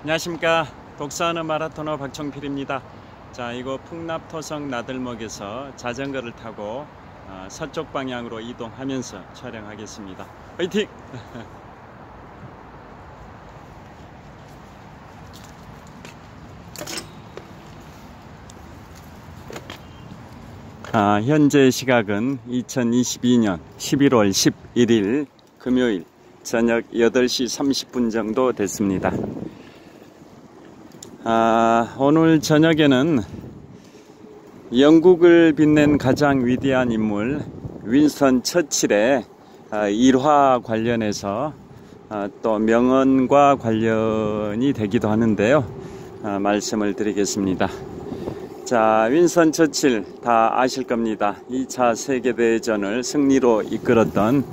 안녕하십니까. 독서하는 마라토너 박청필입니다. 자, 이거 풍납토성 나들목에서 자전거를 타고 서쪽 방향으로 이동하면서 촬영하겠습니다. 화이팅! 현재 시각은 2022년 11월 11일 금요일 저녁 8시 30분 정도 됐습니다. 오늘 저녁에는 영국을 빛낸 가장 위대한 인물 윈스턴 처칠의 일화 관련해서 또 명언과 관련이 되기도 하는데요. 말씀을 드리겠습니다. 자, 윈스턴 처칠 다 아실 겁니다. 2차 세계대전을 승리로 이끌었던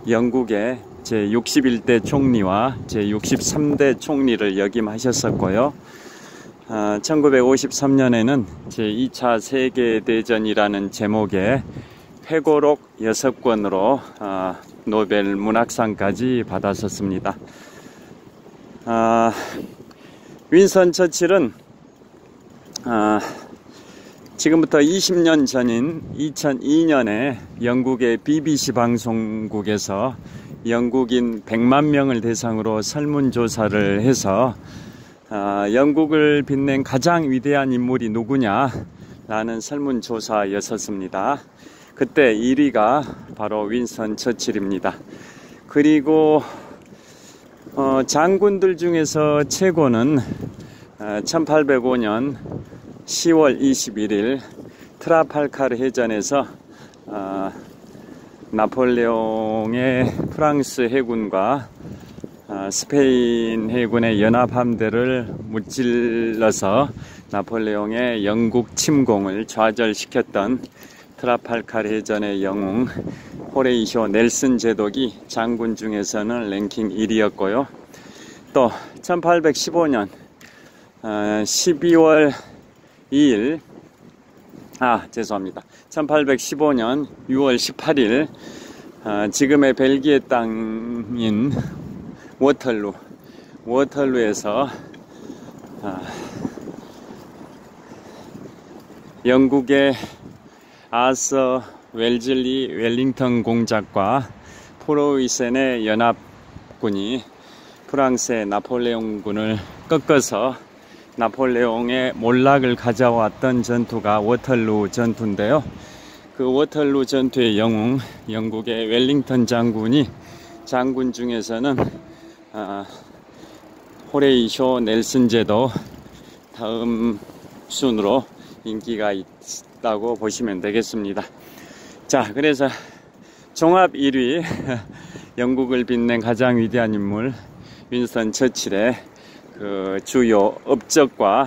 영국의 제61대 총리와 제63대 총리를 역임하셨었고요. 1953년에는 제2차 세계대전이라는 제목의 회고록 6권으로 노벨 문학상까지 받았었습니다. 윈스턴 처칠은 지금부터 20년 전인 2002년에 영국의 BBC 방송국에서 영국인 100만 명을 대상으로 설문조사를 해서 영국을 빛낸 가장 위대한 인물이 누구냐라는 설문조사였었습니다. 그때 1위가 바로 윈스턴 처칠입니다. 그리고 장군들 중에서 최고는 1805년 10월 21일 트라팔카르 해전에서 나폴레옹의 프랑스 해군과 스페인 해군의 연합함대를 무찔러서 나폴레옹의 영국 침공을 좌절시켰던 트라팔카르 해전의 영웅 호레이쇼 넬슨 제독이 장군 중에서는 랭킹 1위였고요. 또 1815년 12월 2일 1815년 6월 18일 지금의 벨기에 땅인 워털루에서 영국의 아서 웰즐리 웰링턴 공작과 프로이센의 연합군이 프랑스의 나폴레옹군을 꺾어서 나폴레옹의 몰락을 가져왔던 전투가 워털루 전투인데요. 그 워털루 전투의 영웅 영국의 웰링턴 장군이 장군 중에서는 호레이쇼 넬슨 제도 다음 순으로 인기가 있다고 보시면 되겠습니다. 자, 그래서 종합 1위 영국을 빛낸 가장 위대한 인물 윈스턴 처칠의 그 주요 업적과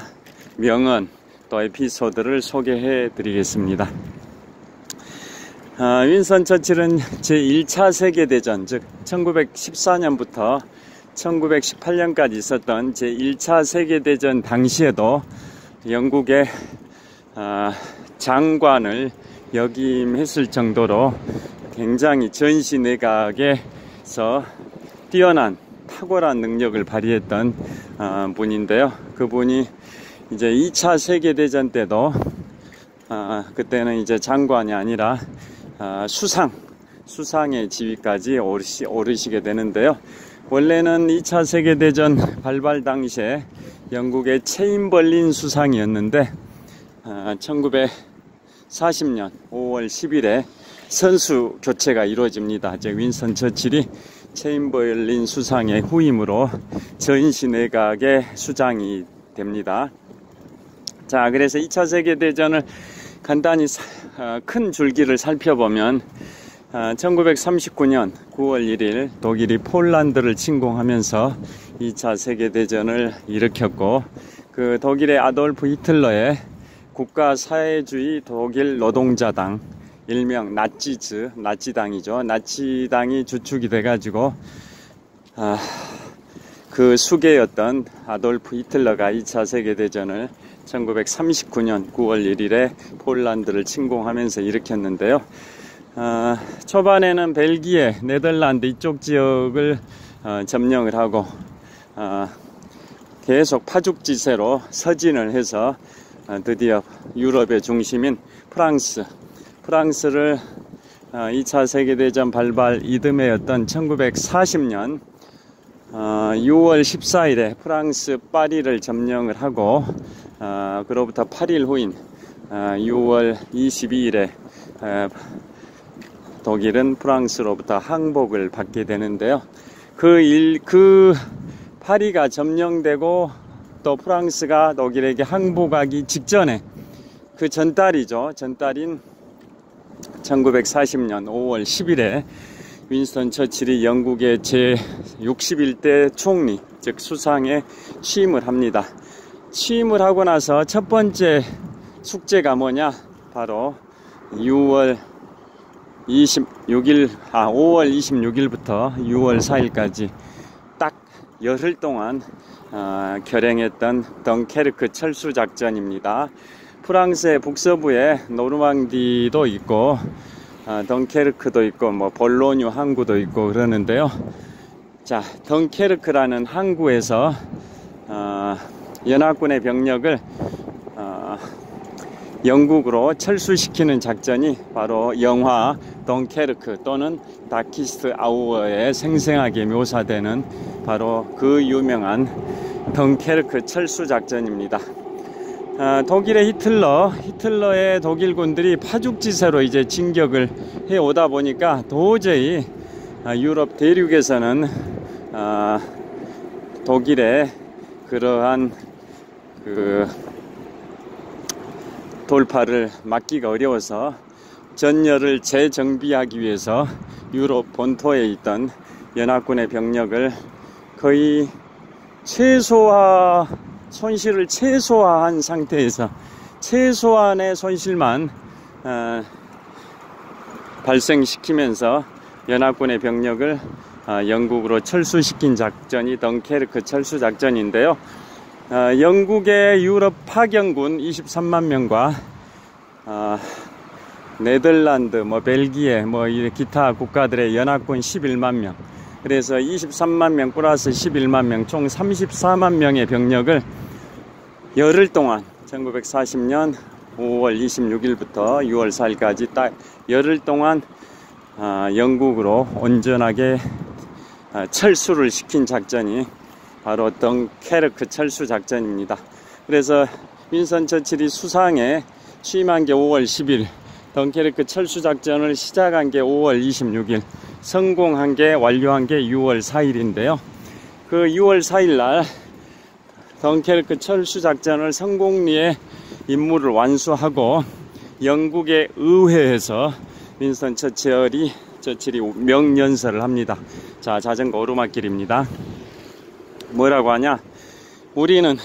명언 또 에피소드를 소개해 드리겠습니다. 윈스턴 처칠은 제1차 세계대전, 즉 1914년부터 1918년까지 있었던 제1차 세계대전 당시에도 영국의 장관을 역임했을 정도로 굉장히 전시내각에서 뛰어난 탁월한 능력을 발휘했던 분인데요. 그분이 이제 2차 세계대전 때도 그때는 이제 장관이 아니라 수상의 지위까지 오르시게 되는데요. 원래는 2차 세계대전 발발 당시에 영국의 체인벌린 수상이었는데 1940년 5월 10일에 선수 교체가 이루어집니다. 윈스턴 처칠이 체인벌린 수상의 후임으로 전시내각의 수장이 됩니다. 자, 그래서 2차 세계대전을 간단히 큰 줄기를 살펴보면 1939년 9월 1일 독일이 폴란드를 침공하면서 2차 세계대전을 일으켰고 그 독일의 아돌프 히틀러의 국가사회주의 독일 노동자당 일명 나치당이죠. 나치당이 주축이 돼가지고 그 수괴였던 아돌프 히틀러가 2차 세계대전을 1939년 9월 1일에 폴란드를 침공하면서 일으켰는데요. 초반에는 벨기에, 네덜란드 이쪽 지역을 점령을 하고 계속 파죽지세로 서진을 해서 드디어 유럽의 중심인 프랑스를 2차 세계대전 발발 이듬해였던 1940년 6월 14일에 프랑스 파리를 점령을 하고 그로부터 8일 후인 6월 22일에 독일은 프랑스로부터 항복을 받게 되는데요. 그 파리가 점령되고 또 프랑스가 독일에게 항복하기 직전에 그 전달이죠. 전달인 1940년 5월 10일에 윈스턴 처칠이 영국의 제61대 총리, 즉 수상에 취임을 합니다. 취임을 하고 나서 첫 번째 숙제가 뭐냐? 바로 5월 26일부터 6월 4일까지 딱 열흘 동안 결행했던 덩케르크 철수작전입니다. 프랑스의 북서부에 노르망디도 있고 덩케르크도 있고 뭐 볼로뉴 항구도 있고 그러는데요. 자, 덩케르크라는 항구에서 연합군의 병력을 영국으로 철수시키는 작전이 바로 영화 덩케르크 또는 다키스트 아우어에 생생하게 묘사되는 바로 그 유명한 덩케르크 철수 작전입니다. 독일의 히틀러의 독일군들이 파죽지세로 이제 진격을 해 오다 보니까 도저히 유럽 대륙에서는 독일의 그러한 돌파를 막기가 어려워서 전열을 재정비하기 위해서 유럽 본토에 있던 연합군의 병력을 거의 손실을 최소화한 상태에서 최소한의 손실만 발생시키면서 연합군의 병력을 영국으로 철수시킨 작전이 덩케르크 철수 작전인데요. 영국의 유럽 파견군 23만 명과 네덜란드, 벨기에, 기타 국가들의 연합군 11만 명, 그래서 23만 명 플러스 11만 명, 총 34만 명의 병력을 열흘 동안 1940년 5월 26일부터 6월 4일까지 딱 열흘 동안 영국으로 온전하게 철수를 시킨 작전이 바로 덩케르크 철수 작전입니다. 그래서 윈스턴 처칠이 수상에 취임한 게 5월 10일, 덩케르크 철수 작전을 시작한 게 5월 26일, 성공한 게 완료한 게 6월 4일인데요. 그 6월 4일 날 덩케르크 철수 작전을 성공리에 임무를 완수하고 영국의 의회에서 윈스턴 처칠이 명연설을 합니다. 자, 자전거 오르막길입니다. 뭐라고 하냐? 우리는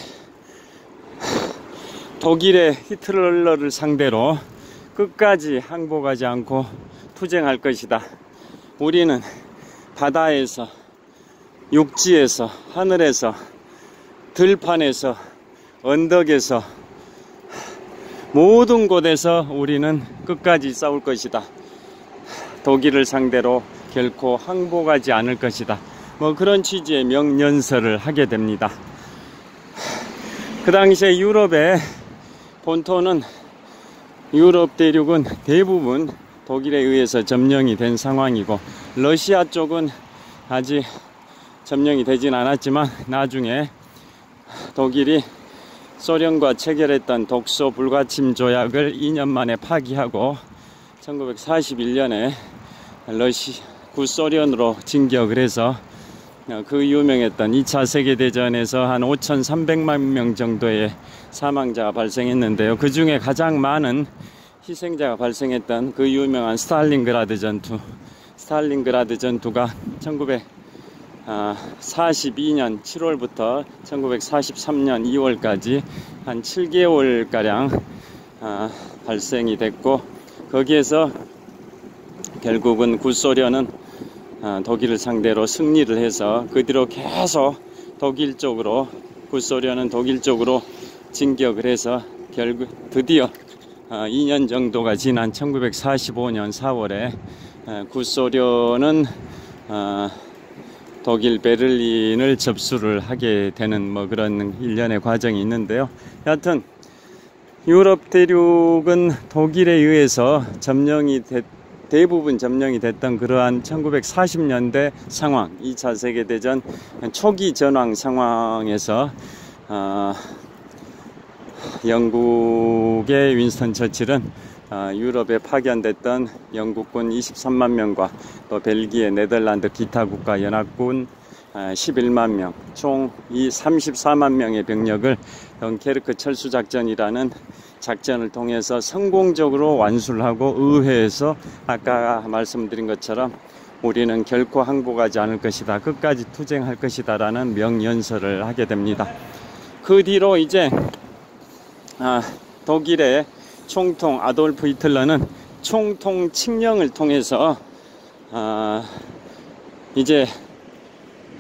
독일의 히틀러를 상대로 끝까지 항복하지 않고 투쟁할 것이다. 우리는 바다에서, 육지에서, 하늘에서, 들판에서, 언덕에서, 모든 곳에서 우리는 끝까지 싸울 것이다. 독일을 상대로 결코 항복하지 않을 것이다. 그런 취지의 명연설을 하게 됩니다. 그 당시에 유럽의 본토는, 유럽 대륙은 대부분 독일에 의해서 점령이 된 상황이고, 러시아 쪽은 아직 점령이 되진 않았지만 나중에 독일이 소련과 체결했던 독소 불가침 조약을 2년 만에 파기하고 1941년에 구소련으로 진격을 해서 그 유명했던 2차 세계대전에서 한 5,300만 명 정도의 사망자가 발생했는데요. 그 중에 가장 많은 희생자가 발생했던 그 유명한 스탈린그라드 전투가 1942년 7월부터 1943년 2월까지 한 7개월가량 발생이 됐고, 거기에서 결국은 구소련은 독일을 상대로 승리를 해서 그 뒤로 계속 구소련은 독일 쪽으로 진격을 해서 결국 드디어 2년 정도가 지난 1945년 4월에 구소련은 독일 베를린을 접수를 하게 되는 뭐 그런 일련의 과정이 있는데요. 여하튼 유럽 대륙은 독일에 의해서 대부분 점령이 됐던 그러한 1940년대 상황, 2차 세계대전 초기 전황 상황에서 영국의 윈스턴 처칠은 유럽에 파견됐던 영국군 23만 명과 또 벨기에, 네덜란드 기타 국가 연합군 11만 명, 총 이 34만 명의 병력을 덩케르크 철수작전이라는 작전을 통해서 성공적으로 완수를 하고 의회에서 아까 말씀드린 것처럼 우리는 결코 항복하지 않을 것이다, 끝까지 투쟁할 것이다 라는 명연설을 하게 됩니다. 그 뒤로 이제 독일의 총통 아돌프 히틀러는 총통 칙령을 통해서 이제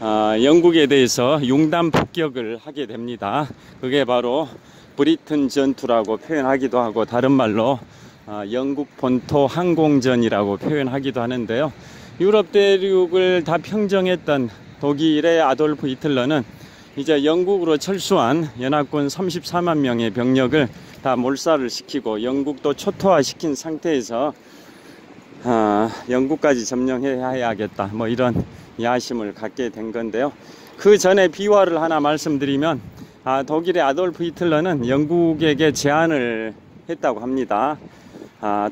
영국에 대해서 융단 폭격을 하게 됩니다. 그게 바로 브리튼 전투라고 표현하기도 하고 다른 말로 영국 본토 항공전이라고 표현하기도 하는데요. 유럽 대륙을 다 평정했던 독일의 아돌프 히틀러는 이제 영국으로 철수한 연합군 34만 명의 병력을 다 몰살을 시키고 영국도 초토화시킨 상태에서 영국까지 점령해야겠다, 뭐 이런 야심을 갖게 된 건데요. 그 전에 비화를 하나 말씀드리면 독일의 아돌프 히틀러는 영국에게 제안을 했다고 합니다.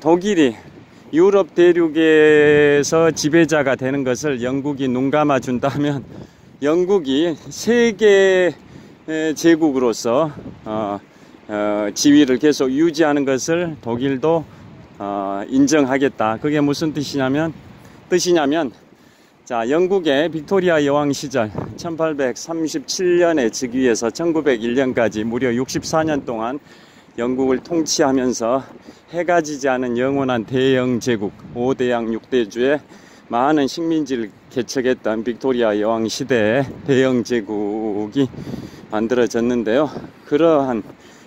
독일이 유럽 대륙에서 지배자가 되는 것을 영국이 눈 감아 준다면 영국이 세계 제국으로서 지위를 계속 유지하는 것을 독일도 인정하겠다. 그게 무슨 뜻이냐면 자, 영국의 빅토리아 여왕 시절 1837년에 즉위해서 1901년까지 무려 64년 동안 영국을 통치하면서 해가 지지 않은 영원한 대영 제국 5대양 6대주의 많은 식민지를 개척했던 빅토리아 여왕 시대의 대영 제국이 만들어졌는데요. 그러한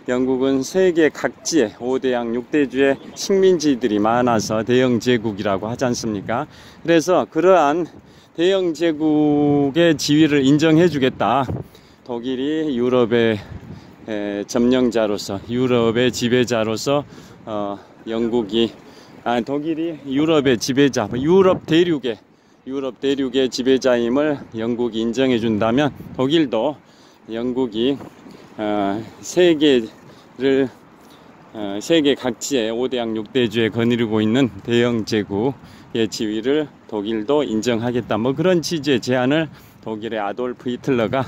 영국은 세계 각지에 5대양 6대주의 식민지들이 많아서 대영 제국이라고 하지 않습니까? 그래서 그러한 대영 제국의 지위를 인정해 주겠다. 독일이 유럽의 점령자로서, 유럽의 지배자로서 독일이 유럽의 지배자, 유럽 대륙의 지배자임을 영국이 인정해 준다면 독일도 영국이 세계 각지에 5대양 6대주에 거느리고 있는 대영 제국의 지위를 독일도 인정하겠다, 뭐 그런 취지의 제안을 독일의 아돌프 히틀러가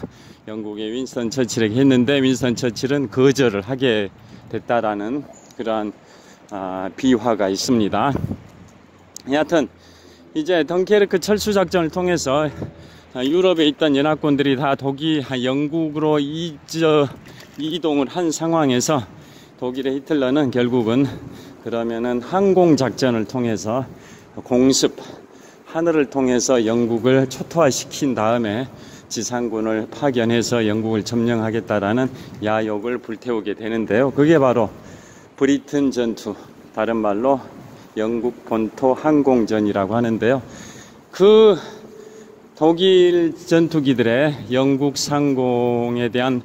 영국의 윈스턴 처칠에게 했는데 윈스턴 처칠은 거절을 하게 됐다라는 그러한 비화가 있습니다. 여하튼 이제 덩케르크 철수작전을 통해서 유럽에 있던 연합군들이 다 영국으로 이동을 한 상황에서 독일의 히틀러는 결국은 그러면은 항공작전을 통해서 공습, 하늘을 통해서 영국을 초토화시킨 다음에 지상군을 파견해서 영국을 점령하겠다라는 야욕을 불태우게 되는데요. 그게 바로 브리튼 전투, 다른 말로 영국 본토 항공전이라고 하는데요. 그 독일 전투기들의 영국 상공에 대한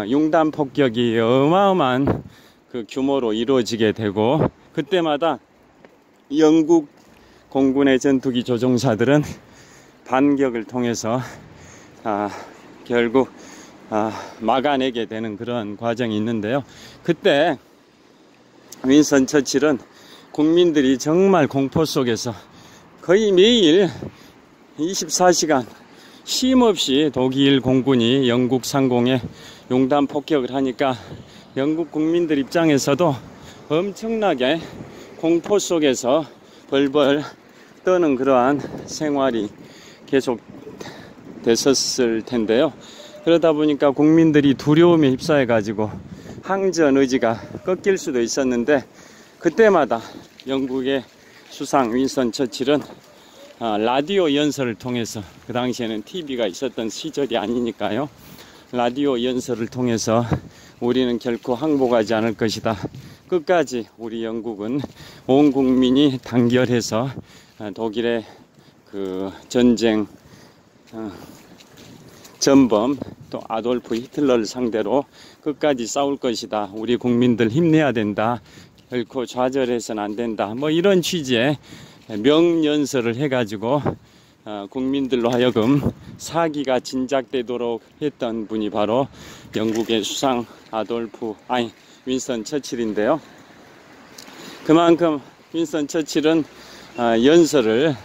융단 폭격이 어마어마한 그 규모로 이루어지게 되고, 그때마다 영국 공군의 전투기 조종사들은 반격을 통해서 결국 막아내게 되는 그런 과정이 있는데요. 그때 윈스턴 처칠은 국민들이 정말 공포 속에서 거의 매일 24시간 쉼없이 독일 공군이 영국 상공에 융단 폭격을 하니까 영국 국민들 입장에서도 엄청나게 공포 속에서 벌벌 떠는 그러한 생활이 계속 됐었을 텐데요. 그러다 보니까 국민들이 두려움에 휩싸여 가지고 항전 의지가 꺾일 수도 있었는데, 그때마다 영국의 수상 윈스턴 처칠은 라디오 연설을 통해서, 그 당시에는 TV가 있었던 시절이 아니니까요, 라디오 연설을 통해서 우리는 결코 항복하지 않을 것이다, 끝까지 우리 영국은 온 국민이 단결해서 독일의 그 전쟁 전범 또 아돌프 히틀러를 상대로 끝까지 싸울 것이다. 우리 국민들 힘내야 된다. 결코 좌절해서는 안 된다. 뭐 이런 취지의 명연설을 해가지고 국민들로 하여금 사기가 진작되도록 했던 분이 바로 영국의 수상 윈스턴 처칠인데요. 그만큼 윈스턴 처칠은 연설을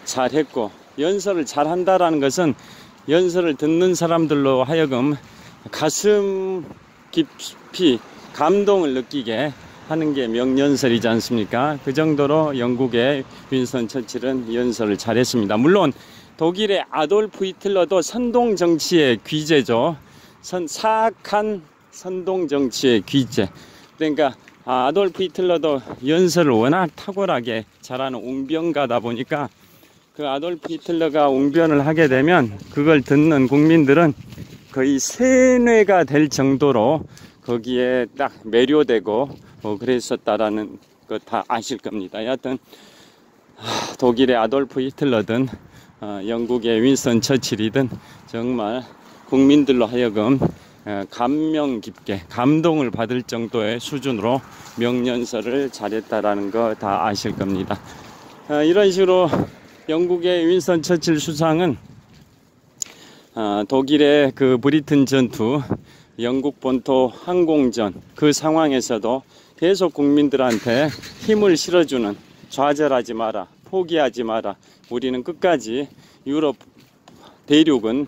잘했고, 연설을 잘한다라는 것은 연설을 듣는 사람들로 하여금 가슴 깊이 감동을 느끼게 하는 게 명연설이지 않습니까? 그 정도로 영국의 윈스턴 처칠은 연설을 잘했습니다. 물론 독일의 아돌프 히틀러도 선동 정치의 귀재죠. 사악한 선동 정치의 귀재. 그러니까 아돌프 히틀러도 연설을 워낙 탁월하게 잘하는 웅변가다 보니까 그 아돌프 히틀러가 웅변을 하게 되면 그걸 듣는 국민들은 거의 세뇌가 될 정도로 거기에 딱 매료되고 그랬었다라는 거 다 아실 겁니다. 여하튼 독일의 아돌프 히틀러든 영국의 윈스턴 처칠이든 정말 국민들로 하여금 감명 깊게 감동을 받을 정도의 수준으로 명연설을 잘했다라는 거 다 아실 겁니다. 이런 식으로 영국의 윈스턴 처칠 수상은 독일의 그 브리튼 전투, 영국 본토 항공전 그 상황에서도 계속 국민들한테 힘을 실어주는, 좌절하지 마라, 포기하지 마라, 우리는 끝까지, 유럽 대륙은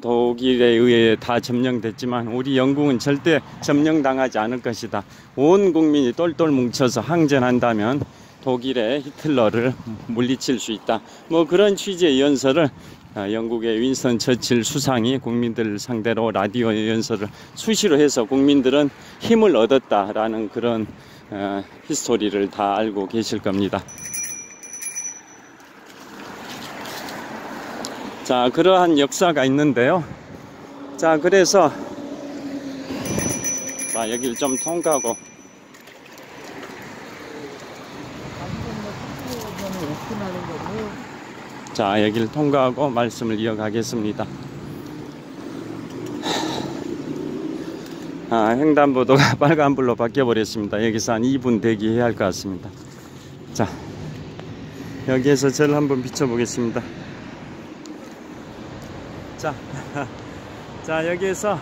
독일에 의해 다 점령됐지만 우리 영국은 절대 점령당하지 않을 것이다. 온 국민이 똘똘 뭉쳐서 항전한다면 독일의 히틀러를 물리칠 수 있다. 뭐 그런 취지의 연설을 영국의 윈스턴 처칠 수상이 국민들 상대로 라디오 연설을 수시로 해서 국민들은 힘을 얻었다라는 그런 히스토리를 다 알고 계실 겁니다. 자, 그러한 역사가 있는데요. 자, 그래서 여기를 좀 통과하고 자, 여기를 통과하고 말씀을 이어가겠습니다. 횡단보도가 빨간불로 바뀌어버렸습니다. 여기서 한 2분 대기해야 할 것 같습니다. 자, 여기에서 저를 한번 비춰보겠습니다. 자, 여기에서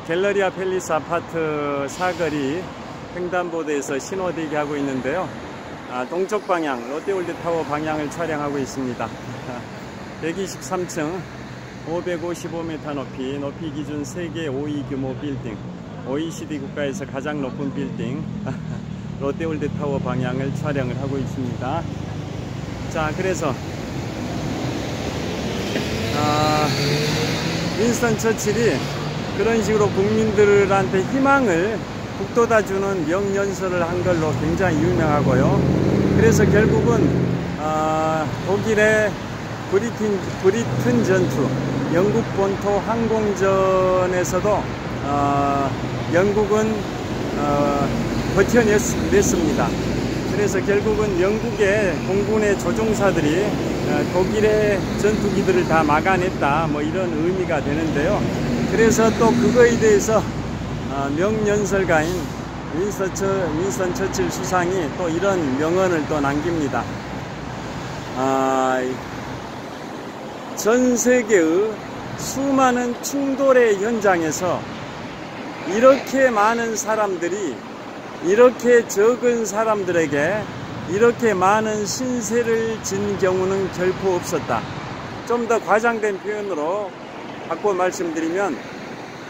갤러리아 팰리스 아파트 사거리 횡단보도에서 신호대기 하고 있는데요. 동쪽 방향 롯데월드타워 방향을 촬영하고 있습니다. 123층 555m 높이 기준 세계 5위 규모 빌딩, OECD 국가에서 가장 높은 빌딩 롯데월드타워 방향을 촬영을 하고 있습니다. 자, 그래서 윈스턴 처칠이 그런 식으로 국민들한테 희망을 북돋아주는 명연설을 한 걸로 굉장히 유명하고요. 그래서 결국은 독일의 브리튼 전투, 영국 본토 항공전에서도 영국은 버텨냈습니다. 그래서 결국은 영국의 공군의 조종사들이 독일의 전투기들을 다 막아냈다, 뭐 이런 의미가 되는데요. 그래서 또 그거에 대해서 명연설가인 윈스턴 처칠 수상이 또 이런 명언을 또 남깁니다. 전 세계의 수많은 충돌의 현장에서 이렇게 많은 사람들이 이렇게 적은 사람들에게 이렇게 많은 신세를 진 경우는 결코 없었다. 좀 더 과장된 표현으로 바꿔 말씀드리면,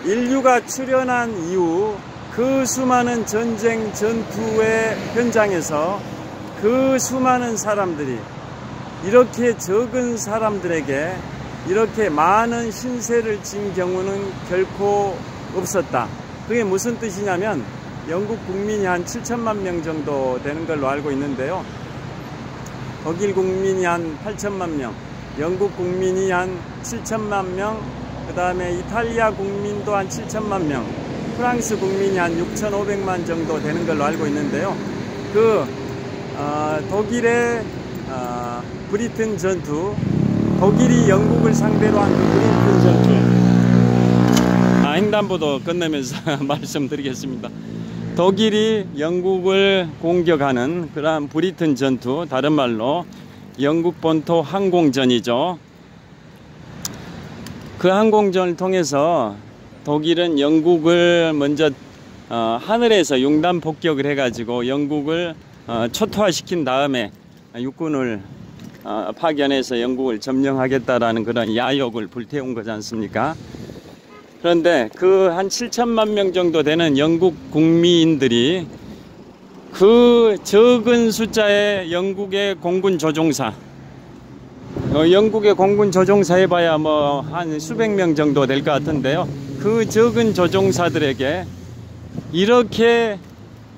인류가 출현한 이후 그 수많은 전쟁 전투의 현장에서 그 수많은 사람들이 이렇게 적은 사람들에게 이렇게 많은 신세를 진 경우는 결코 없었다. 그게 무슨 뜻이냐면, 영국 국민이 한 7천만 명 정도 되는 걸로 알고 있는데요. 독일 국민이 한 8천만 명, 영국 국민이 한 7천만 명, 그 다음에 이탈리아 국민도 한 7천만 명, 프랑스 국민이 한 6,500만 정도 되는 걸로 알고 있는데요. 독일의 브리튼 전투, 독일이 영국을 상대로 한 브리튼 전투. 횡단보도 건너면서 말씀드리겠습니다. 독일이 영국을 공격하는 그러한 브리튼 전투, 다른 말로 영국 본토 항공전이죠. 그 항공전을 통해서 독일은 영국을 먼저 하늘에서 융단 폭격을 해가지고 영국을 초토화시킨 다음에 육군을 파견해서 영국을 점령하겠다라는 그런 야욕을 불태운 거지 않습니까? 그런데 그 한 7천만 명 정도 되는 영국 국민들이 그 적은 숫자의 영국의 공군 조종사, 영국의 공군 조종사 해봐야 뭐 한 수백 명 정도 될 것 같은데요. 그 적은 조종사들에게 이렇게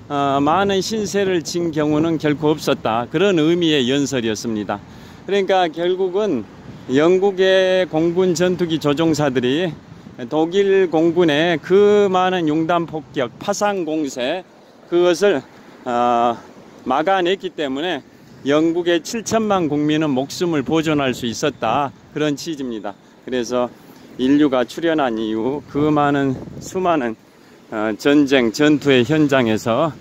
많은 신세를 진 경우는 결코 없었다. 그런 의미의 연설이었습니다. 그러니까 결국은 영국의 공군 전투기 조종사들이 독일 공군의 그 많은 융단 폭격, 파상 공세, 그것을 막아냈기 때문에 영국의 7천만 국민은 목숨을 보존할 수 있었다. 그런 취지입니다. 그래서 인류가 출현한 이후 그 많은 수많은 전쟁, 전투의 현장에서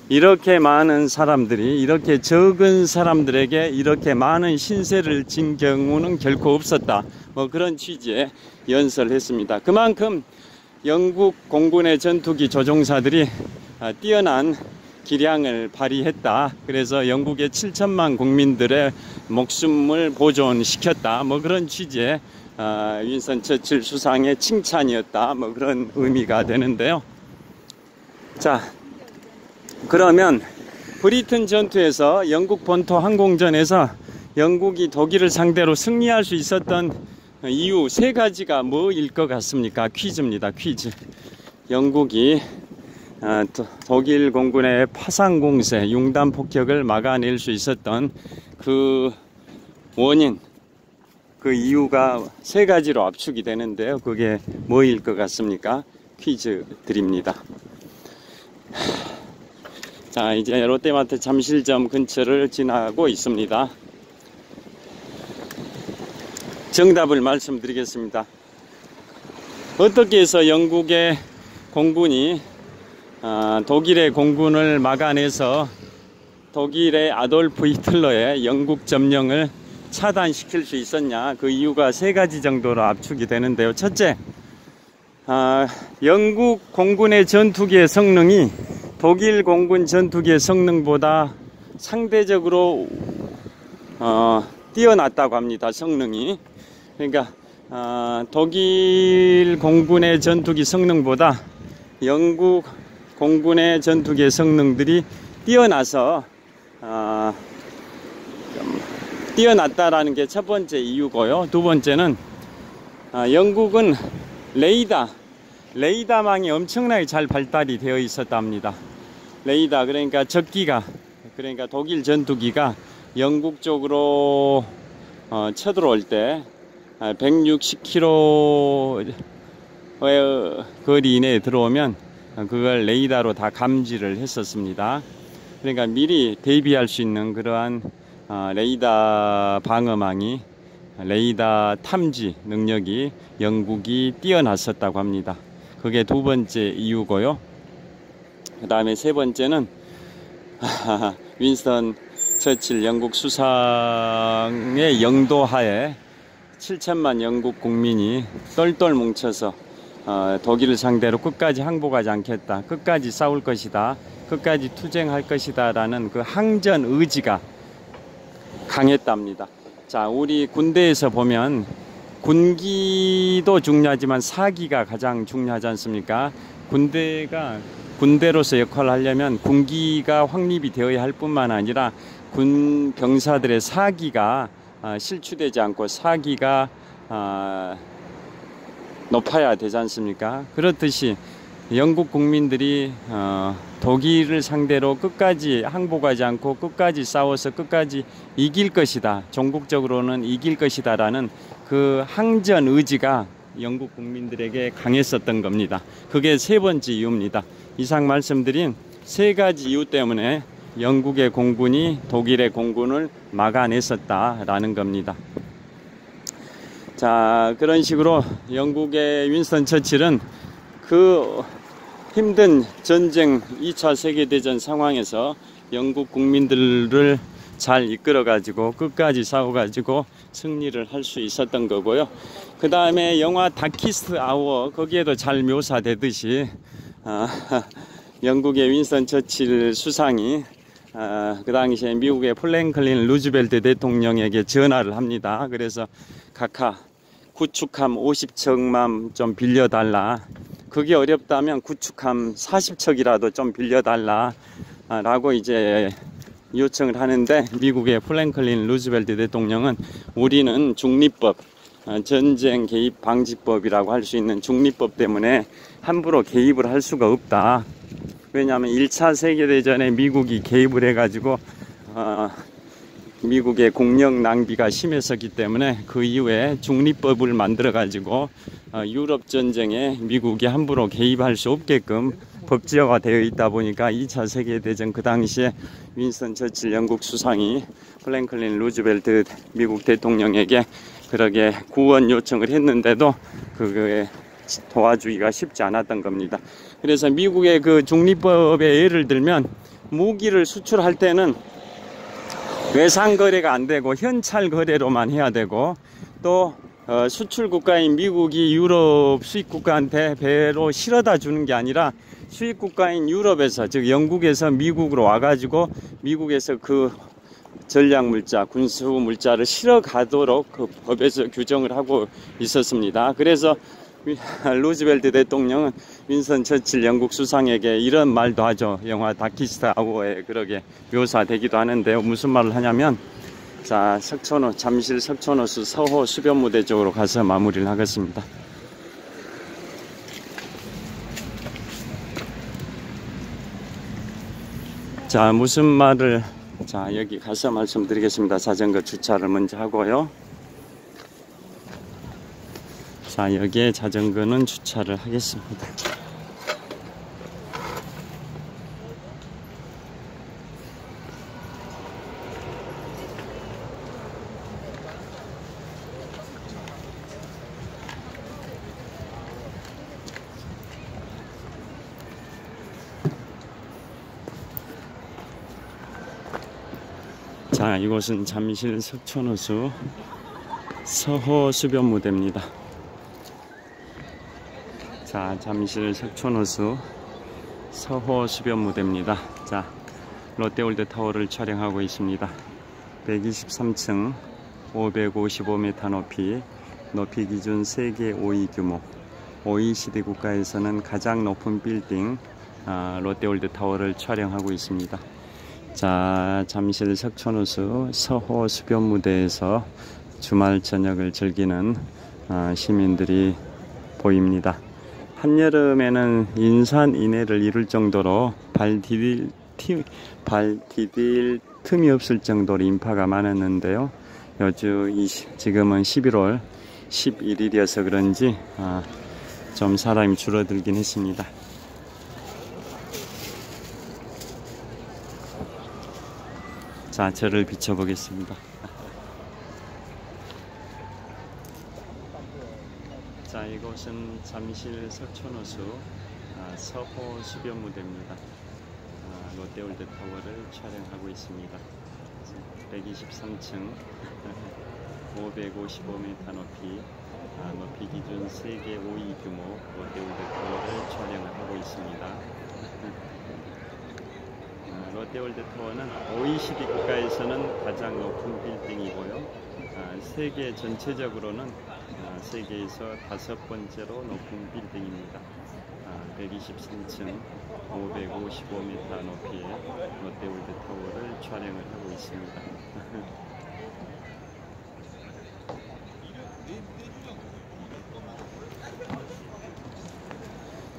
이렇게 많은 사람들이, 이렇게 적은 사람들에게 이렇게 많은 신세를 진 경우는 결코 없었다. 뭐 그런 취지의 연설을 했습니다. 그만큼 영국 공군의 전투기 조종사들이 뛰어난 기량을 발휘했다. 그래서 영국의 7천만 국민들의 목숨을 보존시켰다. 뭐 그런 취지의 윈스턴 처칠 수상의 칭찬이었다. 뭐 그런 의미가 되는데요. 자, 그러면 브리튼 전투에서 영국 본토 항공전에서 영국이 독일을 상대로 승리할 수 있었던 이유 세 가지가 뭐일 것 같습니까? 퀴즈입니다. 퀴즈. 영국이 독일 공군의 파상 공세, 융단 폭격을 막아낼 수 있었던 그 원인, 그 이유가 세 가지로 압축이 되는데요. 그게 뭐일 것 같습니까? 퀴즈 드립니다. 자, 이제 롯데마트 잠실점 근처를 지나고 있습니다. 정답을 말씀드리겠습니다. 어떻게 해서 영국의 공군이 독일의 공군을 막아내서 독일의 아돌프 히틀러의 영국 점령을 차단시킬 수 있었냐? 그 이유가 세 가지 정도로 압축이 되는데요. 첫째, 영국 공군의 전투기의 성능이 독일 공군 전투기의 성능보다 상대적으로 뛰어났다고 합니다. 성능이. 그러니까 독일 공군의 전투기 성능보다 영국 공군의 전투기의 성능들이 뛰어나서 뛰어났다라는 게 첫 번째 이유고요. 두 번째는 영국은 레이더망이 엄청나게 잘 발달이 되어 있었답니다. 레이더, 그러니까 적기가, 그러니까 독일 전투기가 영국 쪽으로 쳐들어올 때 160km의 거리 이내에 들어오면 그걸 레이더로 다 감지를 했었습니다. 그러니까 미리 대비할 수 있는 그러한 레이더 방어망이, 레이더 탐지 능력이 영국이 뛰어났었다고 합니다. 그게 두 번째 이유고요. 그 다음에 세 번째는 윈스턴 처칠 영국 수상의 영도하에 7천만 영국 국민이 똘똘 뭉쳐서 독일을 상대로 끝까지 항복하지 않겠다, 끝까지 싸울 것이다, 끝까지 투쟁할 것이다 라는 그 항전 의지가 강했답니다. 자, 우리 군대에서 보면 군기도 중요하지만 사기가 가장 중요하지 않습니까? 군대가 군대로서 역할을 하려면 군기가 확립이 되어야 할 뿐만 아니라 군 병사들의 사기가 실추되지 않고 사기가 높아야 되지 않습니까? 그렇듯이 영국 국민들이 독일을 상대로 끝까지 항복하지 않고 끝까지 싸워서 끝까지 이길 것이다, 종국적으로는 이길 것이다 라는 그 항전 의지가 영국 국민들에게 강했었던 겁니다. 그게 세 번째 이유입니다. 이상 말씀드린 세 가지 이유 때문에 영국의 공군이 독일의 공군을 막아냈었다라는 겁니다. 자, 그런 식으로 영국의 윈스턴 처칠은 그 힘든 전쟁 2차 세계대전 상황에서 영국 국민들을 잘 이끌어 가지고 끝까지 싸워 가지고 승리를 할 수 있었던 거고요. 그 다음에 영화 다키스트 아워, 거기에도 잘 묘사되듯이 영국의 윈스턴 처칠 수상이 그 당시에 미국의 프랭클린 루즈벨트 대통령에게 전화를 합니다. 그래서 각하 구축함 50척만 좀 빌려달라, 그게 어렵다면 구축함 40척이라도 좀 빌려달라 라고 이제 요청을 하는데, 미국의 프랭클린 루즈벨트 대통령은 우리는 중립법, 전쟁 개입 방지법이라고 할 수 있는 중립법 때문에 함부로 개입을 할 수가 없다. 왜냐하면 1차 세계대전에 미국이 개입을 해가지고 미국의 국력 낭비가 심했었기 때문에 그 이후에 중립법을 만들어 가지고 유럽 전쟁에 미국이 함부로 개입할 수 없게끔 법제화가 되어 있다 보니까 2차 세계대전 그 당시에 윈스턴 처칠 영국 수상이 프랭클린 루즈벨트 미국 대통령에게 그러게 구원 요청을 했는데도 그게 도와주기가 쉽지 않았던 겁니다. 그래서 미국의 그 중립법에 예를 들면 무기를 수출할 때는 외상 거래가 안 되고 현찰 거래로만 해야 되고, 또 수출 국가인 미국이 유럽 수입 국가한테 배로 실어다 주는 게 아니라 수입 국가인 유럽에서, 즉 영국에서 미국으로 와가지고 미국에서 그 전략 물자, 군수 물자를 실어 가도록 그 법에서 규정을 하고 있었습니다. 그래서 루즈벨트 대통령은 윈스턴 처칠 영국 수상에게 이런 말도 하죠. 영화 다키스트 아워에 그러게 묘사되기도 하는데요. 무슨 말을 하냐면, 자, 석촌호, 잠실 석촌호수 서호 수변무대 쪽으로 가서 마무리를 하겠습니다. 자, 무슨 말을, 자, 여기 가서 말씀드리겠습니다. 자전거 주차를 먼저 하고요. 자, 여기에 자전거는 주차를 하겠습니다. 자, 이곳은 잠실 석촌호수 서호 수변무대입니다. 자, 잠실 석촌호수 서호 수변무대입니다. 자, 롯데월드타워를 촬영하고 있습니다. 123층 555m 높이, 높이 기준 세계 5위 규모, OECD 국가에서는 가장 높은 빌딩 롯데월드타워를 촬영하고 있습니다. 자, 잠실 석촌호수 서호 수변무대에서 주말 저녁을 즐기는 시민들이 보입니다. 한여름에는 인산인해를 이룰 정도로 발 디딜 틈이 없을 정도로 인파가 많았는데요. 지금은 11월 11일이어서 그런지 좀 사람이 줄어들긴 했습니다. 자, 저를 비춰보겠습니다. 자, 이곳은 잠실 석촌호수 서호 수변무대입니다. 롯데월드타워를 촬영하고 있습니다. 123층 555m 높이, 높이 기준 세계 5위 규모 롯데월드타워를 촬영을 하고 있습니다. 롯데월드타워는 OECD 국가에서는 가장 높은 빌딩이고요. 세계 전체적으로는 세계에서 5번째로 높은 빌딩입니다. 123층 555m 높이의 롯데월드타워를 촬영을 하고 있습니다.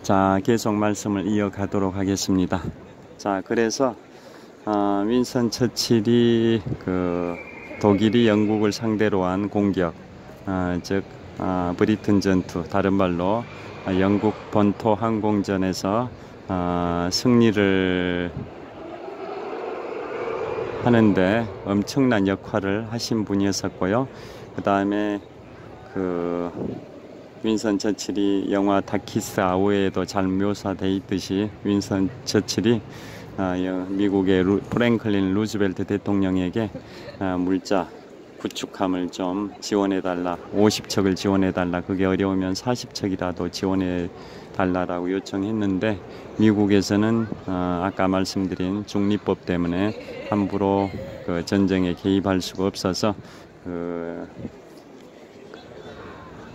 자, 계속 말씀을 이어가도록 하겠습니다. 자, 그래서 윈스턴 처칠이 독일이 영국을 상대로 한 공격, 즉 브리튼 전투, 다른 말로 영국 본토 항공전에서 승리를 하는데 엄청난 역할을 하신 분이었었고요. 그 다음에 그 윈스턴 처칠이 영화 다키스 아워에도 잘 묘사되어 있듯이 윈스턴 처칠이 미국의 프랭클린 루즈벨트 대통령에게 물자 구축함을 좀 지원해달라, 50척을 지원해달라, 그게 어려우면 40척이라도 지원해달라고 요청했는데, 미국에서는 아까 말씀드린 중립법 때문에 함부로 그 전쟁에 개입할 수가 없어서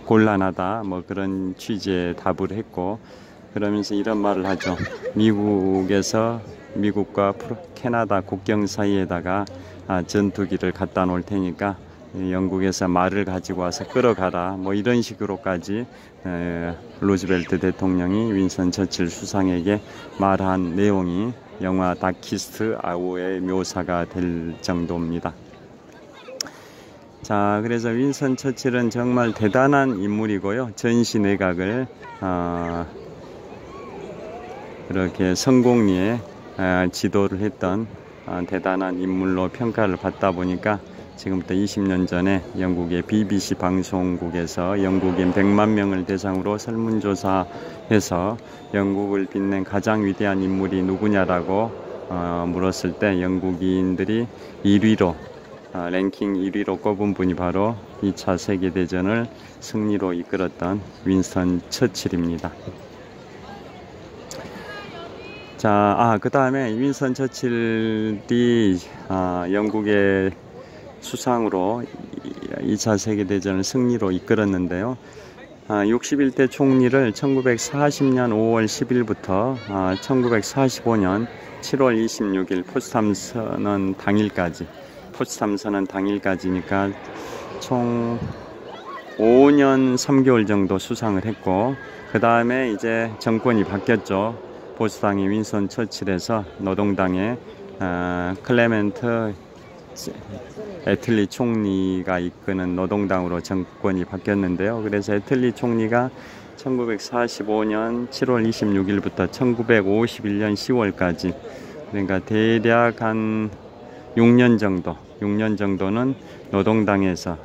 곤란하다, 뭐 그런 취지의 답을 했고, 그러면서 이런 말을 하죠. 미국과 캐나다 국경 사이에다가 전투기를 갖다 놓을 테니까 영국에서 말을 가지고 와서 끌어가라, 뭐 이런 식으로까지 루즈벨트 대통령이 윈스턴 처칠 수상에게 말한 내용이 영화 다키스트 아워의 묘사가 될 정도입니다. 자, 그래서 윈스턴 처칠은 정말 대단한 인물이고요. 전시 내각을 이렇게 성공리에 지도를 했던 대단한 인물로 평가를 받다 보니까 지금부터 20년 전에 영국의 BBC 방송국에서 영국인 100만 명을 대상으로 설문조사해서 영국을 빛낸 가장 위대한 인물이 누구냐라고 물었을 때 영국인들이 1위로 랭킹 1위로 꼽은 분이 바로 2차 세계대전을 승리로 이끌었던 윈스턴 처칠입니다. 자, 그 다음에 윈스턴 처칠이 영국의 수상으로 2차 세계대전을 승리로 이끌었는데요. 61대 총리를 1940년 5월 10일부터 1945년 7월 26일 포츠담 선언 당일까지니까 총 5년 3개월 정도 수상을 했고, 그 다음에 이제 정권이 바뀌었죠. 보수당의 윈스턴 처칠에서 노동당의 클레멘트 애틀리 총리가 이끄는 노동당으로 정권이 바뀌었는데요. 그래서 애틀리 총리가 1945년 7월 26일부터 1951년 10월까지, 그러니까 대략 한 6년 정도는 노동당에서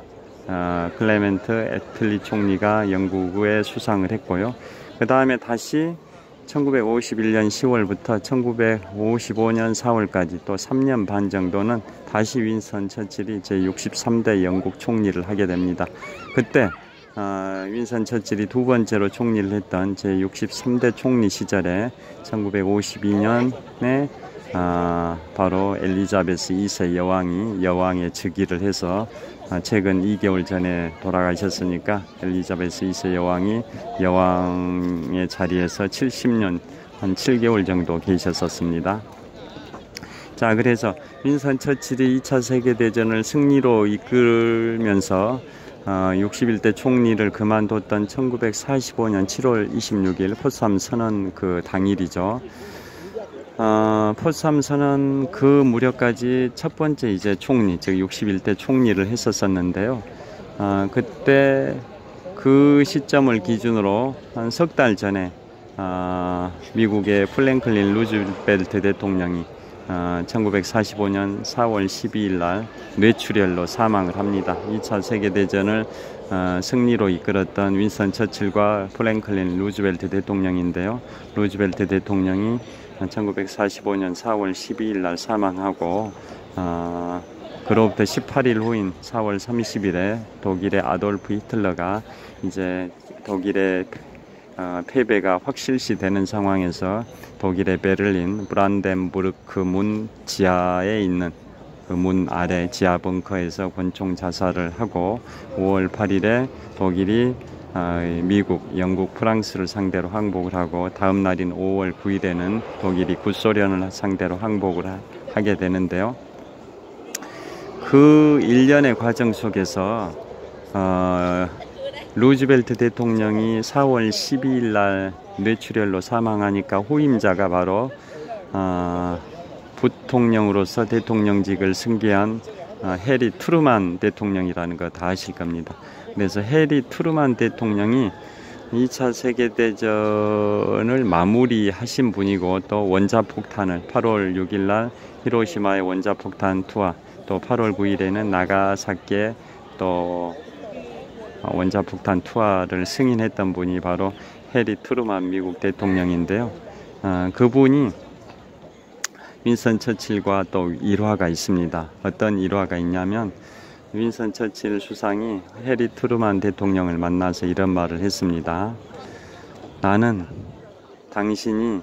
클레멘트 애틀리 총리가 영국에 수상을 했고요. 그 다음에 다시 1951년 10월부터 1955년 4월까지 또 3년 반 정도는 다시 윈스턴 처칠이 제63대 영국 총리를 하게 됩니다. 그때 윈스턴 처칠이 두 번째로 총리를 했던 제63대 총리 시절에 1952년에 바로 엘리자베스 2세 여왕의 즉위를 해서 최근 2개월 전에 돌아가셨으니까 엘리자베스 2세 여왕이 여왕의 자리에서 70년 한 7개월 정도 계셨었습니다. 자, 그래서 윈스턴 처칠이 2차 세계대전을 승리로 이끌면서 61대 총리를 그만뒀던 1945년 7월 26일 포츠담 선언 그 당일이죠. 포츠담 선언 그 무렵까지 첫 번째 이제 총리, 즉 61대 총리를 했었는데요. 그때 그 시점을 기준으로 한 석 달 전에 미국의 프랭클린 루즈벨트 대통령이 1945년 4월 12일 날 뇌출혈로 사망을 합니다. 2차 세계대전을 승리로 이끌었던 윈스턴 처칠과 프랭클린 루즈벨트 대통령인데요. 루즈벨트 대통령이 1945년 4월 12일 날 사망하고 그로부터 18일 후인 4월 30일에 독일의 아돌프 히틀러가 이제 독일의 패배가 확실시 되는 상황에서 독일의 베를린 브란덴부르크 문 지하에 있는 그 문 아래 지하 벙커에서 권총 자살을 하고 5월 8일에 독일이 미국, 영국, 프랑스를 상대로 항복을 하고 다음 날인 5월 9일에는 독일이 구소련을 상대로 항복을 하게 되는데요. 그 일련의 과정 속에서 루즈벨트 대통령이 4월 12일 날 뇌출혈로 사망하니까 후임자가 바로 부통령으로서 대통령직을 승계한 해리 트루만 대통령이라는 거 다 아실 겁니다. 그래서 해리 트루만 대통령이 2차 세계대전을 마무리하신 분이고, 또 원자폭탄을 8월 6일 날 히로시마의 원자폭탄 투하, 또 8월 9일에는 나가사키에 또 원자폭탄 투하를 승인했던 분이 바로 해리 트루만 미국 대통령인데요. 그분이 윈스턴 처칠과 또 일화가 있습니다. 어떤 일화가 있냐면 윈스턴 처칠 수상이 해리 트루만 대통령을 만나서 이런 말을 했습니다. 나는 당신이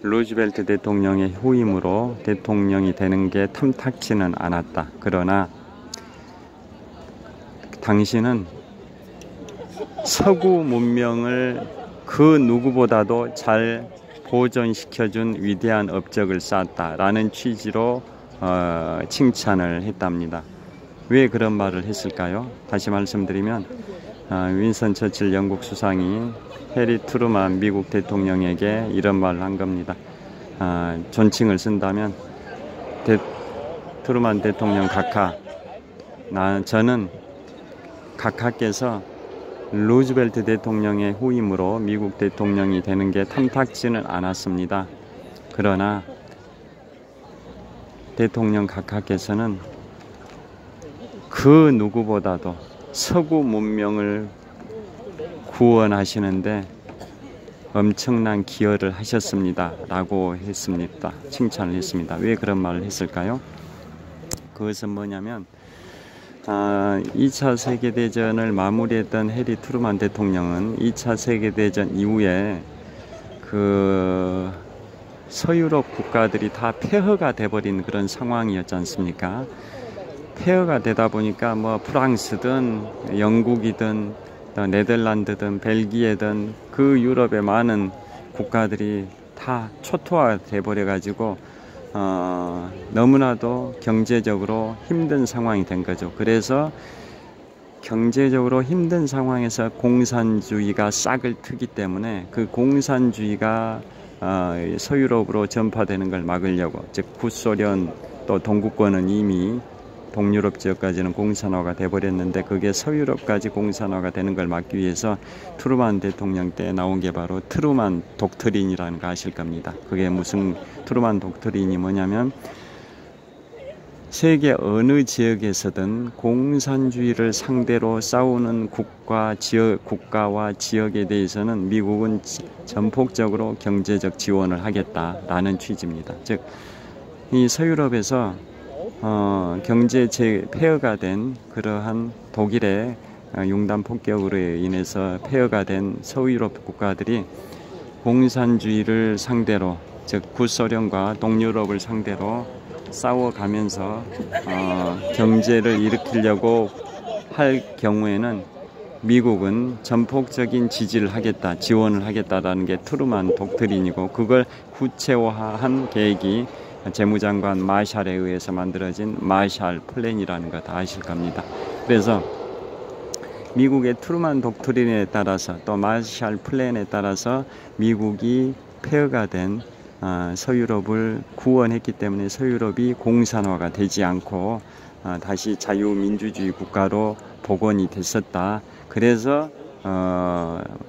루즈벨트 대통령의 후임으로 대통령이 되는 게 탐탁지는 않았다. 그러나 당신은 서구 문명을 그 누구보다도 잘 보존시켜준 위대한 업적을 쌓았다 라는 취지로 칭찬을 했답니다. 왜 그런 말을 했을까요? 다시 말씀드리면 윈스턴 처칠 영국 수상이 해리 트루만 미국 대통령에게 이런 말을 한 겁니다. 존칭을 쓴다면 트루만 대통령 각하, 저는 각하께서 루즈벨트 대통령의 후임으로 미국 대통령이 되는 게 탐탁지는 않았습니다. 그러나 대통령 각하께서는 그 누구보다도 서구 문명을 구원하시는데 엄청난 기여를 하셨습니다 라고 했습니다. 칭찬을 했습니다. 왜 그런 말을 했을까요? 그것은 뭐냐면 2차 세계대전을 마무리했던 해리 트루만 대통령은 2차 세계대전 이후에 그 서유럽 국가들이 다 폐허가 돼버린 그런 상황이었지 않습니까? 폐허가 되다 보니까 뭐 프랑스든 영국이든 네덜란드든 벨기에든 그 유럽의 많은 국가들이 다 초토화 돼버려 가지고 너무나도 경제적으로 힘든 상황이 된 거죠. 그래서 경제적으로 힘든 상황에서 공산주의가 싹을 트기 때문에 그 공산주의가 서유럽으로 전파되는 걸 막으려고, 즉 구소련 또 동구권은 이미 동유럽 지역까지는 공산화가 돼버렸는데 그게 서유럽까지 공산화가 되는 걸 막기 위해서 트루만 대통령 때 나온 게 바로 트루만 독트린이라는 거 아실 겁니다. 그게 무슨 트루만 독트린이 뭐냐면 세계 어느 지역에서든 공산주의를 상대로 싸우는 국가와 지역에 대해서는 미국은 전폭적으로 경제적 지원을 하겠다라는 취지입니다. 즉, 이 서유럽에서 경제 폐허가 된 그러한 독일의 융단 폭격으로 인해서 폐허가 된 서유럽 국가들이 공산주의를 상대로, 즉 구소련과 동유럽을 상대로 싸워가면서 경제를 일으키려고 할 경우에는 미국은 전폭적인 지지를 하겠다, 지원을 하겠다라는 게 트루만 독트린이고, 그걸 구체화한 계획이 재무장관 마샬에 의해서 만들어진 마샬 플랜이라는 거 다 아실 겁니다. 그래서 미국의 트루만 독트린에 따라서 또 마샬 플랜에 따라서 미국이 폐허가 된 서유럽을 구원했기 때문에 서유럽이 공산화가 되지 않고 다시 자유민주주의 국가로 복원이 됐었다. 그래서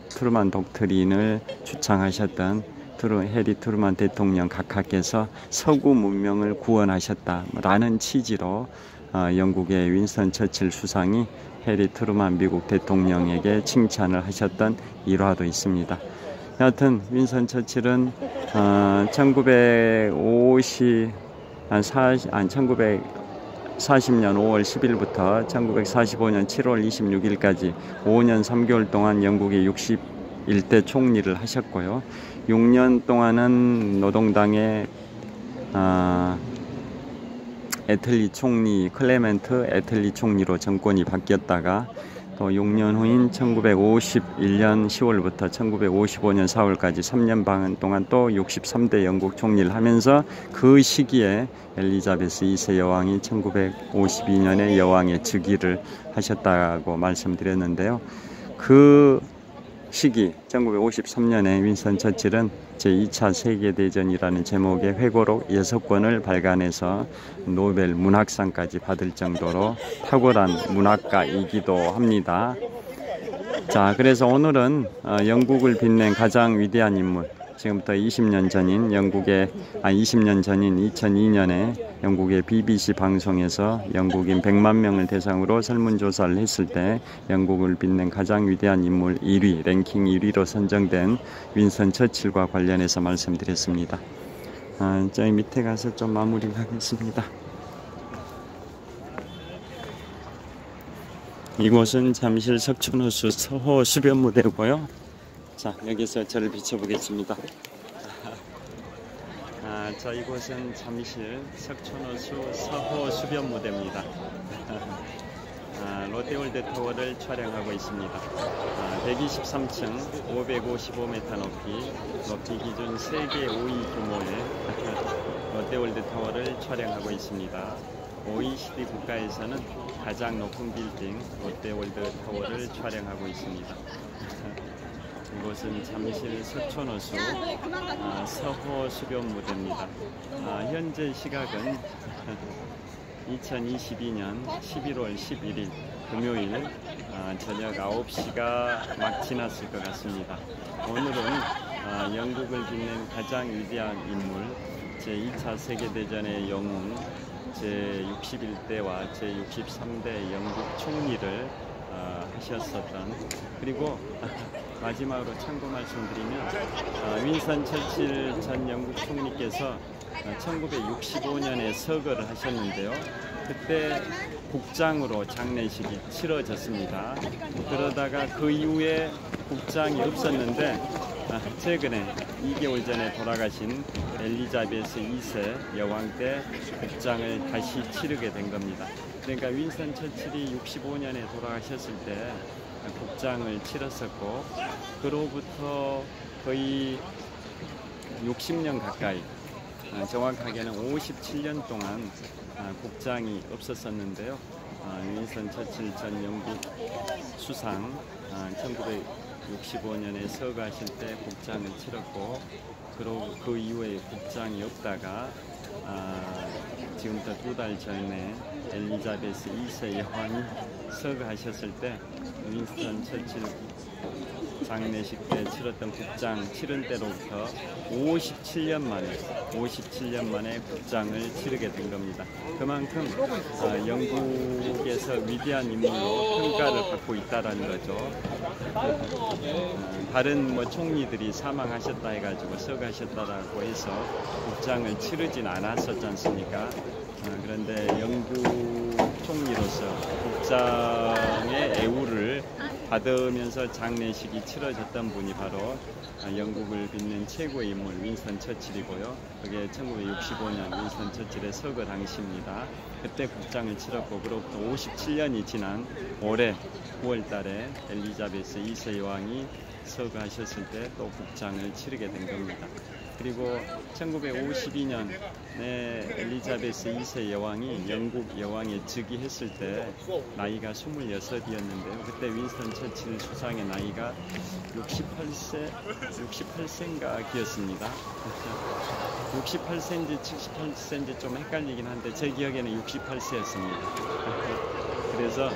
트루만 독트린을 주창하셨던 해리 트루만 대통령 각하께서 서구 문명을 구원하셨다라는 취지로 영국의 윈스턴 처칠 수상이 해리 트루만 미국 대통령에게 칭찬을 하셨던 일화도 있습니다. 여하튼 윈스턴 처칠은 1940년 5월 10일부터 1945년 7월 26일까지 5년 3개월 동안 영국의 61대 총리를 하셨고요. 6년 동안은 노동당의 애틀리 총리, 클레멘트 애틀리 총리로 정권이 바뀌었다가 또 6년 후인 1951년 10월부터 1955년 4월까지 3년 반 동안 또 63대 영국 총리를 하면서 그 시기에 엘리자베스 2세 여왕이 1952년에 여왕의 즉위를 하셨다고 말씀드렸는데요. 그 시기 1953년에 윈스턴 처칠은 제2차 세계대전이라는 제목의 회고록 6권을 발간해서 노벨 문학상까지 받을 정도로 탁월한 문학가이기도 합니다. 자, 그래서 오늘은 영국을 빛낸 가장 위대한 인물, 지금부터 20년 전인 20년 전인 2002년에 영국의 BBC 방송에서 영국인 100만 명을 대상으로 설문조사를 했을 때 영국을 빛낸 가장 위대한 인물 1위, 랭킹 1위로 선정된 윈스턴 처칠과 관련해서 말씀드렸습니다. 저희 밑에 가서 좀 마무리하겠습니다. 이곳은 잠실 석촌호수 서호 수변무대고요. 자, 여기서 저를 비춰보겠습니다. 자, 이곳은 잠실 석촌호수 서호 수변무대입니다. 롯데월드타워를 촬영하고 있습니다. 123층 555m 높이 기준 세계 5위 규모의 롯데월드타워를 촬영하고 있습니다. OECD 국가에서는 가장 높은 빌딩 롯데월드타워를 촬영하고 있습니다. 이곳은 잠실 석촌호수 서호 수변무대입니다. 현재 시각은 2022년 11월 11일 금요일 저녁 9시가 막 지났을 것 같습니다. 오늘은 영국을 빛낸 가장 위대한 인물 제2차 세계대전의 영웅 제61대와 제63대 영국 총리를 하셨었던, 그리고 마지막으로 참고 말씀드리면 윈스턴 처칠 전 영국 총리께서 1965년에 서거를 하셨는데요. 그때 국장으로 장례식이 치러졌습니다. 그러다가 그 이후에 국장이 없었는데 최근에 2개월 전에 돌아가신 엘리자베스 2세 여왕 때 국장을 다시 치르게 된 겁니다. 그러니까 윈스턴 처칠이 65년에 돌아가셨을 때 국장을 치렀었고, 그로부터 거의 60년 가까이, 정확하게는 57년 동안 국장이 없었었는데요. 윈스턴 처칠 전 영국 수상 1965년에 서거하실 때 국장을 치렀고, 그리고 그 이후에 국장이 없다가 지금부터 2달 전에 엘리자베스 2세 여왕이 서거하셨을 때 윈스턴 처칠 장례식 때 치렀던 국장 치른 때로부터 57년 만에 국장을 치르게 된 겁니다. 그만큼 영국에서 위대한 인물로 평가를 받고 있다라는 거죠. 다른 총리들이 사망하셨다 해가지고 서거하셨다라고 해서 국장을 치르진 않았었지 않습니까? 그런데 영국 총리로서 국장의 애우를 받으면서 장례식이 치러졌던 분이 바로 영국을 빛낸 최고의 인물 윈스턴 처칠이고요. 그게 1965년 윈스턴 처칠의 서거 당시입니다. 그때 국장을 치렀고, 그로부터 57년이 지난 올해 9월 달에 엘리자베스 2세 여왕이 서거하셨을 때 또 국장을 치르게 된 겁니다. 그리고 1952년에 엘리자베스 2세 여왕이 영국 여왕에 즉위했을 때 나이가 26이었는데요. 그때 윈스턴 처칠 수상의 나이가 68세인가 기였습니다. 68세인지 78세인지 좀 헷갈리긴 한데 제 기억에는 68세였습니다. 그래서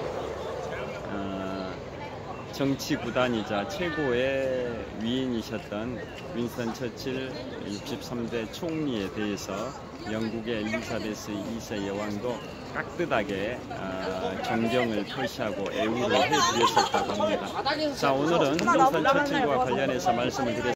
정치 구단이자 최고의 위인이셨던 윈스턴 처칠 63대 총리에 대해서 영국의 엘리자베스 2세 여왕도 깍듯하게 존경을 표시하고 애우를 해드렸었다고 합니다. 자, 오늘은 윈스턴 처칠과 관련해서 말씀을 드렸습니다.